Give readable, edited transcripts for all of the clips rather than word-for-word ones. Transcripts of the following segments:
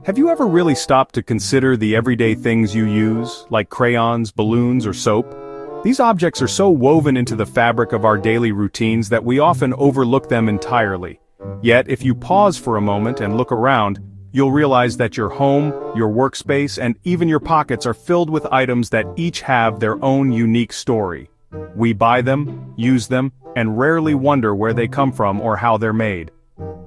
Have you ever really stopped to consider the everyday things you use, like crayons, balloons, or soap? These objects are so woven into the fabric of our daily routines that we often overlook them entirely. Yet, if you pause for a moment and look around, you'll realize that your home, your workspace, and even your pockets are filled with items that each have their own unique story. We buy them, use them, and rarely wonder where they come from or how they're made.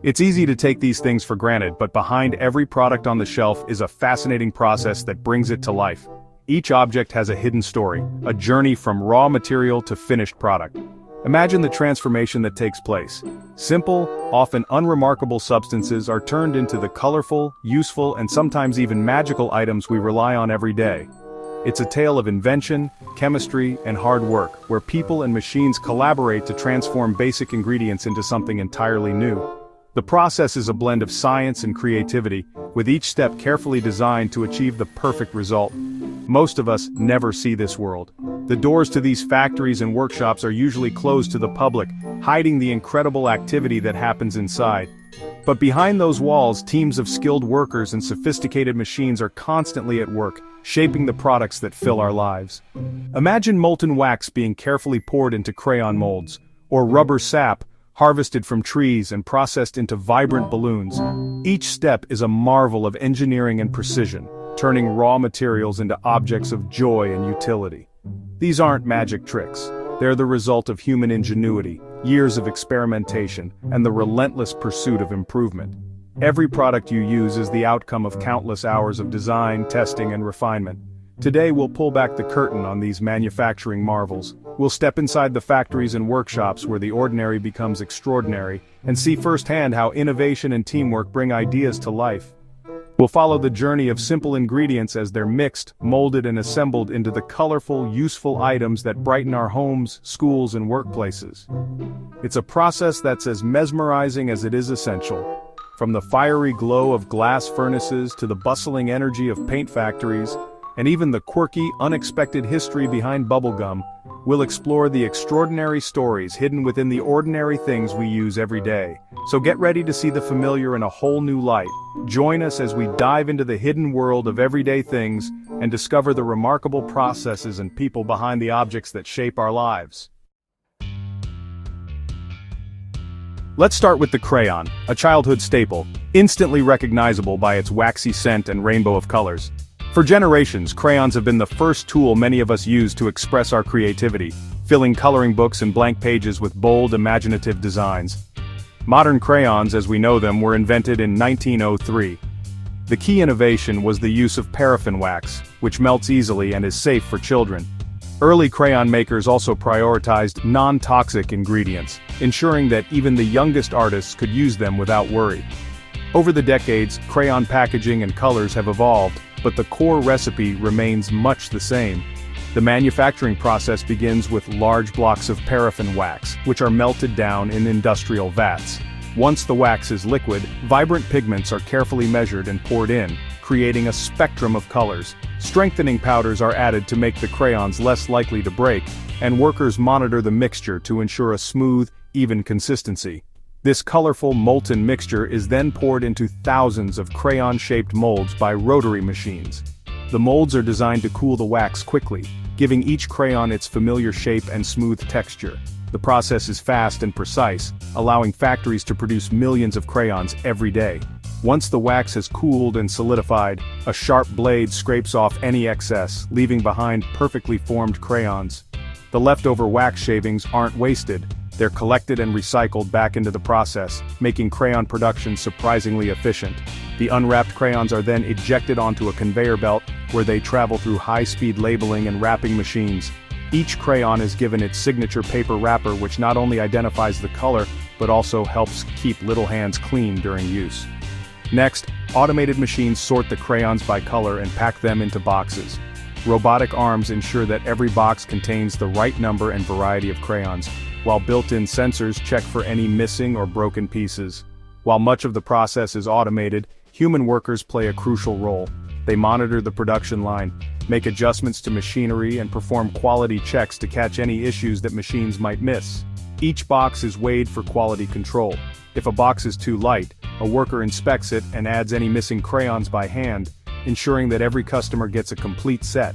It's easy to take these things for granted, but behind every product on the shelf is a fascinating process that brings it to life. Each object has a hidden story, a journey from raw material to finished product. Imagine the transformation that takes place. Simple, often unremarkable substances are turned into the colorful, useful, and sometimes even magical items we rely on every day. It's a tale of invention, chemistry, and hard work, where people and machines collaborate to transform basic ingredients into something entirely new. The process is a blend of science and creativity, with each step carefully designed to achieve the perfect result. Most of us never see this world. The doors to these factories and workshops are usually closed to the public, hiding the incredible activity that happens inside. But behind those walls, teams of skilled workers and sophisticated machines are constantly at work, shaping the products that fill our lives. Imagine molten wax being carefully poured into crayon molds, or rubber sap, harvested from trees and processed into vibrant balloons. Each step is a marvel of engineering and precision, turning raw materials into objects of joy and utility. These aren't magic tricks. They're the result of human ingenuity, years of experimentation, and the relentless pursuit of improvement. Every product you use is the outcome of countless hours of design, testing, and refinement. Today we'll pull back the curtain on these manufacturing marvels. We'll step inside the factories and workshops where the ordinary becomes extraordinary, and see firsthand how innovation and teamwork bring ideas to life. We'll follow the journey of simple ingredients as they're mixed, molded, and assembled into the colorful, useful items that brighten our homes, schools, and workplaces. It's a process that's as mesmerizing as it is essential. From the fiery glow of glass furnaces to the bustling energy of paint factories, and even the quirky, unexpected history behind bubblegum, we'll explore the extraordinary stories hidden within the ordinary things we use every day. So get ready to see the familiar in a whole new light. Join us as we dive into the hidden world of everyday things and discover the remarkable processes and people behind the objects that shape our lives. Let's start with the crayon, a childhood staple, instantly recognizable by its waxy scent and rainbow of colors. For generations, crayons have been the first tool many of us use to express our creativity, filling coloring books and blank pages with bold, imaginative designs. Modern crayons, as we know them, were invented in 1903. The key innovation was the use of paraffin wax, which melts easily and is safe for children. Early crayon makers also prioritized non-toxic ingredients, ensuring that even the youngest artists could use them without worry. Over the decades, crayon packaging and colors have evolved, but the core recipe remains much the same. The manufacturing process begins with large blocks of paraffin wax, which are melted down in industrial vats. Once the wax is liquid, vibrant pigments are carefully measured and poured in, creating a spectrum of colors. Strengthening powders are added to make the crayons less likely to break, and workers monitor the mixture to ensure a smooth, even consistency. This colorful molten mixture is then poured into thousands of crayon-shaped molds by rotary machines. The molds are designed to cool the wax quickly, giving each crayon its familiar shape and smooth texture. The process is fast and precise, allowing factories to produce millions of crayons every day. Once the wax has cooled and solidified, a sharp blade scrapes off any excess, leaving behind perfectly formed crayons. The leftover wax shavings aren't wasted. They're collected and recycled back into the process, making crayon production surprisingly efficient. The unwrapped crayons are then ejected onto a conveyor belt, where they travel through high-speed labeling and wrapping machines. Each crayon is given its signature paper wrapper, which not only identifies the color, but also helps keep little hands clean during use. Next, automated machines sort the crayons by color and pack them into boxes. Robotic arms ensure that every box contains the right number and variety of crayons, while built-in sensors check for any missing or broken pieces. While much of the process is automated, human workers play a crucial role. They monitor the production line, make adjustments to machinery, and perform quality checks to catch any issues that machines might miss. Each box is weighed for quality control. If a box is too light, a worker inspects it and adds any missing crayons by hand, ensuring that every customer gets a complete set.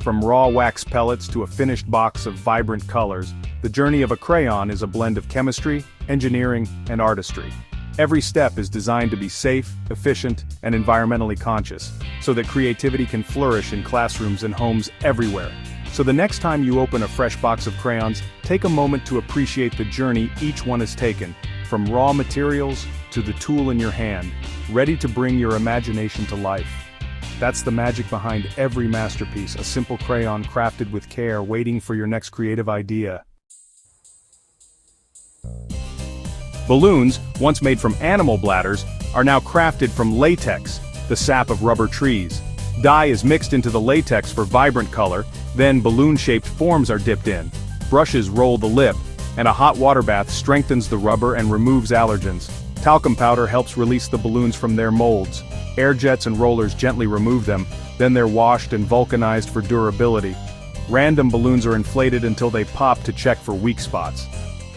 From raw wax pellets to a finished box of vibrant colors, the journey of a crayon is a blend of chemistry, engineering, and artistry. Every step is designed to be safe, efficient, and environmentally conscious, so that creativity can flourish in classrooms and homes everywhere. So the next time you open a fresh box of crayons, take a moment to appreciate the journey each one has taken, from raw materials to the tool in your hand, ready to bring your imagination to life. That's the magic behind every masterpiece, a simple crayon crafted with care, waiting for your next creative idea. Balloons, once made from animal bladders, are now crafted from latex, the sap of rubber trees. Dye is mixed into the latex for vibrant color, then balloon-shaped forms are dipped in. Brushes roll the lip, and a hot water bath strengthens the rubber and removes allergens. Talcum powder helps release the balloons from their molds. Air jets and rollers gently remove them, then they're washed and vulcanized for durability. Random balloons are inflated until they pop to check for weak spots.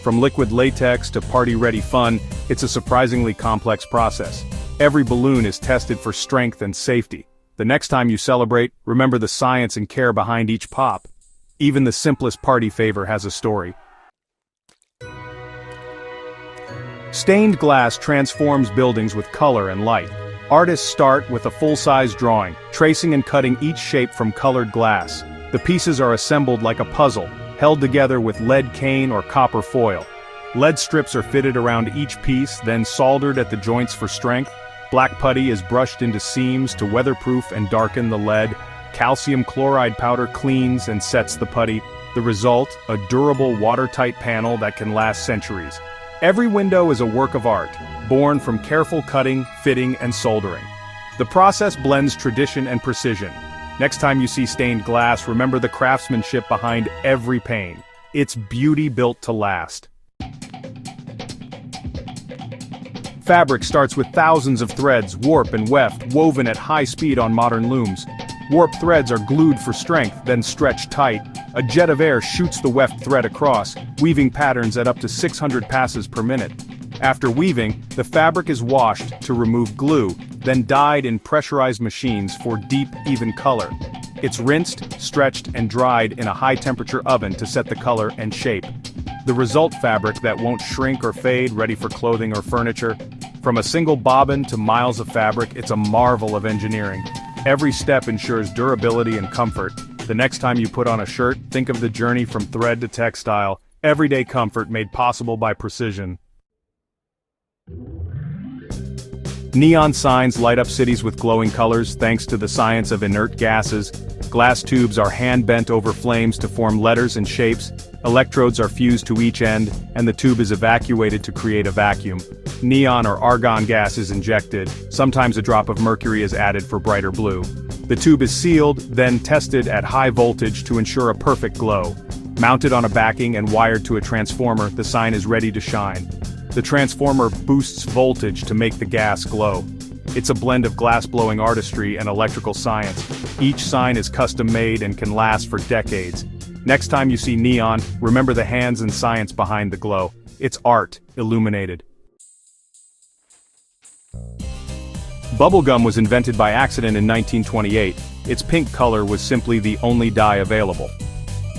From liquid latex to party-ready fun, it's a surprisingly complex process. Every balloon is tested for strength and safety. The next time you celebrate, remember the science and care behind each pop. Even the simplest party favor has a story. Stained glass transforms buildings with color and light. Artists start with a full-size drawing, tracing and cutting each shape from colored glass. The pieces are assembled like a puzzle, held together with lead cane or copper foil. Lead strips are fitted around each piece, then soldered at the joints for strength. Black putty is brushed into seams to weatherproof and darken the lead. Calcium chloride powder cleans and sets the putty. The result, a durable watertight panel that can last centuries. Every window is a work of art, born from careful cutting, fitting, and soldering. The process blends tradition and precision. Next time you see stained glass, remember the craftsmanship behind every pane. It's beauty built to last. Fabric starts with thousands of threads, warp and weft, woven at high speed on modern looms. Warp threads are glued for strength, then stretched tight. A jet of air shoots the weft thread across, weaving patterns at up to 600 passes per minute. After weaving, the fabric is washed to remove glue, then dyed in pressurized machines for deep, even color. It's rinsed, stretched, and dried in a high-temperature oven to set the color and shape. The result fabric that won't shrink or fade, ready for clothing or furniture. From a single bobbin to miles of fabric, it's a marvel of engineering. Every step ensures durability and comfort. The next time you put on a shirt, think of the journey from thread to textile, everyday comfort made possible by precision. Neon signs light up cities with glowing colors thanks to the science of inert gases. Glass tubes are hand-bent over flames to form letters and shapes. Electrodes are fused to each end, and the tube is evacuated to create a vacuum. Neon or argon gas is injected. Sometimes a drop of mercury is added for brighter blue. The tube is sealed, then tested at high voltage to ensure a perfect glow. Mounted on a backing and wired to a transformer, the sign is ready to shine. The transformer boosts voltage to make the gas glow. It's a blend of glass-blowing artistry and electrical science. Each sign is custom-made and can last for decades. Next time you see neon, remember the hands and science behind the glow. It's art, illuminated. Bubblegum was invented by accident in 1928. Its pink color was simply the only dye available.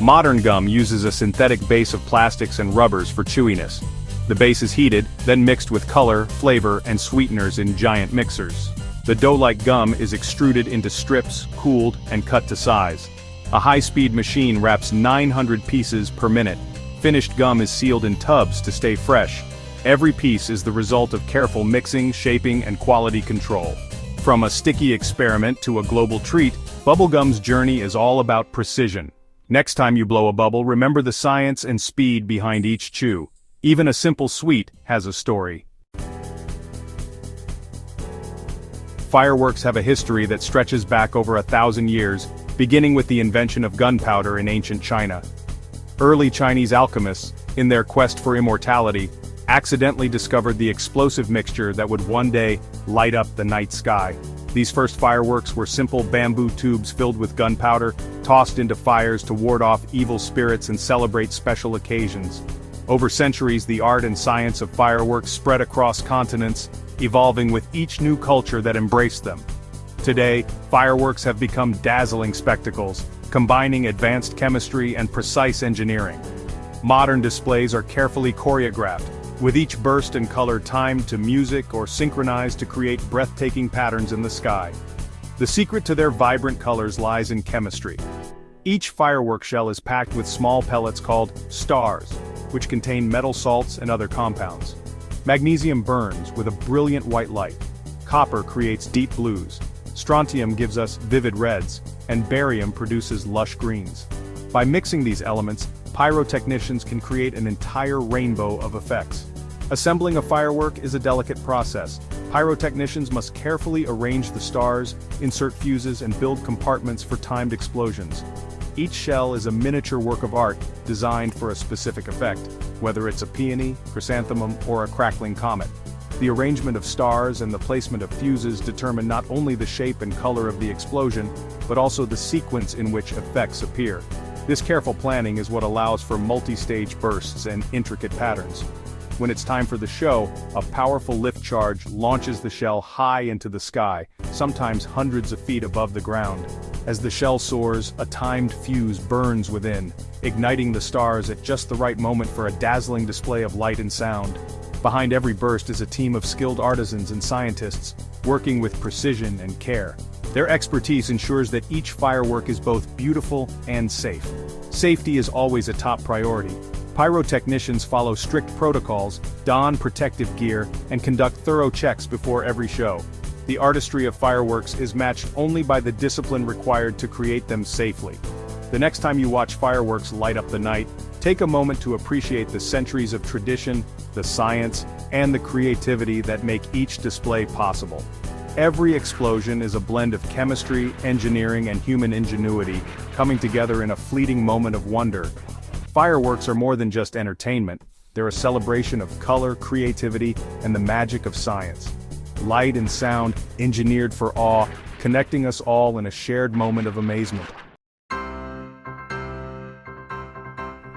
Modern gum uses a synthetic base of plastics and rubbers for chewiness. The base is heated, then mixed with color, flavor, and sweeteners in giant mixers. The dough-like gum is extruded into strips, cooled, and cut to size. A high-speed machine wraps 900 pieces per minute. Finished gum is sealed in tubs to stay fresh. Every piece is the result of careful mixing, shaping, and quality control. From a sticky experiment to a global treat, bubblegum's journey is all about precision. Next time you blow a bubble, remember the science and speed behind each chew. Even a simple sweet has a story. Fireworks have a history that stretches back over 1,000 years, beginning with the invention of gunpowder in ancient China. Early Chinese alchemists, in their quest for immortality, accidentally discovered the explosive mixture that would one day light up the night sky. These first fireworks were simple bamboo tubes filled with gunpowder, tossed into fires to ward off evil spirits and celebrate special occasions. Over centuries, the art and science of fireworks spread across continents, evolving with each new culture that embraced them. Today, fireworks have become dazzling spectacles, combining advanced chemistry and precise engineering. Modern displays are carefully choreographed, with each burst and color timed to music or synchronized to create breathtaking patterns in the sky. The secret to their vibrant colors lies in chemistry. Each firework shell is packed with small pellets called stars, which contain metal salts and other compounds. Magnesium burns with a brilliant white light. Copper creates deep blues. Strontium gives us vivid reds, and barium produces lush greens. By mixing these elements, pyrotechnicians can create an entire rainbow of effects. Assembling a firework is a delicate process. Pyrotechnicians must carefully arrange the stars, insert fuses, and build compartments for timed explosions. Each shell is a miniature work of art designed for a specific effect, whether it's a peony, chrysanthemum, or a crackling comet. The arrangement of stars and the placement of fuses determine not only the shape and color of the explosion, but also the sequence in which effects appear. This careful planning is what allows for multi-stage bursts and intricate patterns. When it's time for the show, a powerful lift charge launches the shell high into the sky, sometimes hundreds of feet above the ground. As the shell soars, a timed fuse burns within, igniting the stars at just the right moment for a dazzling display of light and sound. Behind every burst is a team of skilled artisans and scientists, working with precision and care. Their expertise ensures that each firework is both beautiful and safe. Safety is always a top priority. Pyrotechnicians follow strict protocols, don protective gear, and conduct thorough checks before every show. The artistry of fireworks is matched only by the discipline required to create them safely. The next time you watch fireworks light up the night, take a moment to appreciate the centuries of tradition, the science, and the creativity that make each display possible. Every explosion is a blend of chemistry, engineering, and human ingenuity, coming together in a fleeting moment of wonder. Fireworks are more than just entertainment, they're a celebration of color, creativity, and the magic of science. Light and sound, engineered for awe, connecting us all in a shared moment of amazement.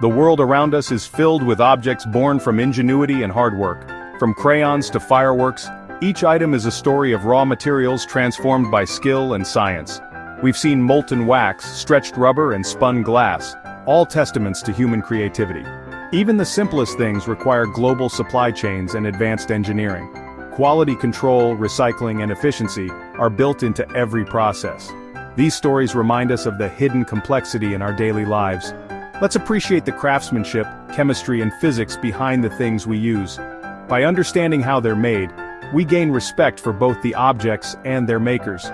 The world around us is filled with objects born from ingenuity and hard work. From crayons to fireworks, each item is a story of raw materials transformed by skill and science. We've seen molten wax, stretched rubber, and spun glass, all testaments to human creativity. Even the simplest things require global supply chains and advanced engineering. Quality control, recycling, and efficiency are built into every process. These stories remind us of the hidden complexity in our daily lives. Let's appreciate the craftsmanship, chemistry, and physics behind the things we use. By understanding how they're made, we gain respect for both the objects and their makers.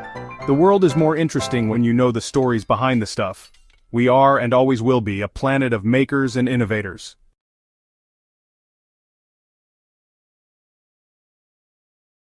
The world is more interesting when you know the stories behind the stuff. We are and always will be a planet of makers and innovators.